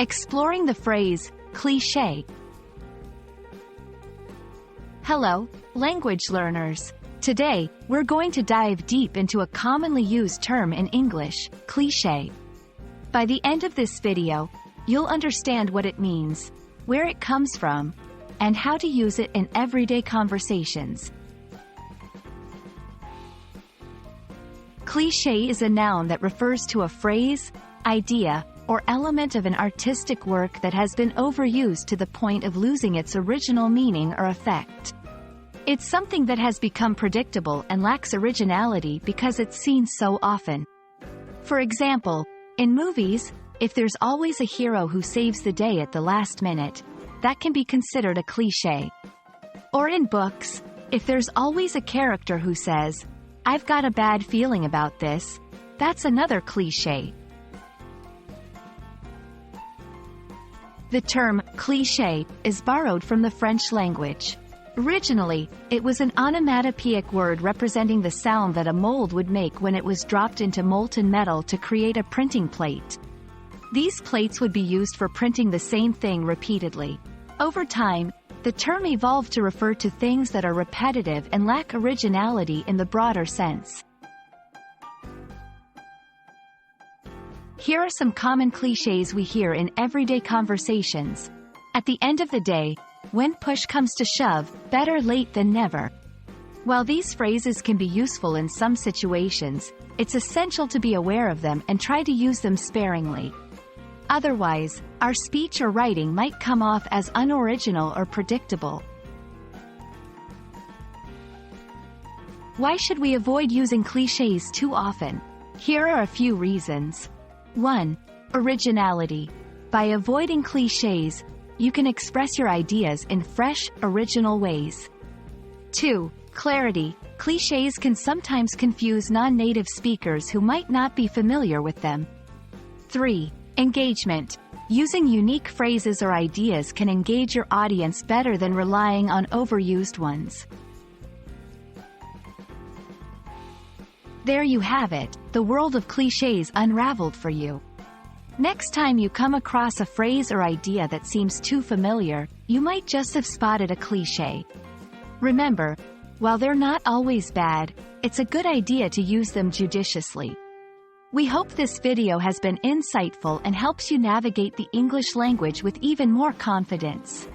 Exploring the phrase, cliché. Hello, language learners. Today, we're going to dive deep into a commonly used term in English, cliché. By the end of this video, you'll understand what it means, where it comes from, and how to use it in everyday conversations. Cliché is a noun that refers to a phrase, idea, or element of an artistic work that has been overused to the point of losing its original meaning or effect. It's something that has become predictable and lacks originality because it's seen so often. For example, in movies, if there's always a hero who saves the day at the last minute, that can be considered a cliché. Or in books, if there's always a character who says, "I've got a bad feeling about this," that's another cliché. The term cliché is borrowed from the French language. Originally, it was an onomatopoeic word representing the sound that a mold would make when it was dropped into molten metal to create a printing plate. These plates would be used for printing the same thing repeatedly. Over time, the term evolved to refer to things that are repetitive and lack originality in the broader sense. Here are some common clichés we hear in everyday conversations. At the end of the day, when push comes to shove, better late than never. While these phrases can be useful in some situations, it's essential to be aware of them and try to use them sparingly. Otherwise, our speech or writing might come off as unoriginal or predictable. Why should we avoid using clichés too often? Here are a few reasons. 1. Originality. By avoiding clichés, you can express your ideas in fresh, original ways. 2. Clarity. Clichés can sometimes confuse non-native speakers who might not be familiar with them. 3. Engagement. Using unique phrases or ideas can engage your audience better than relying on overused ones. There you have it, the world of clichés unraveled for you. Next time you come across a phrase or idea that seems too familiar, you might just have spotted a cliché. Remember, while they're not always bad, it's a good idea to use them judiciously. We hope this video has been insightful and helps you navigate the English language with even more confidence.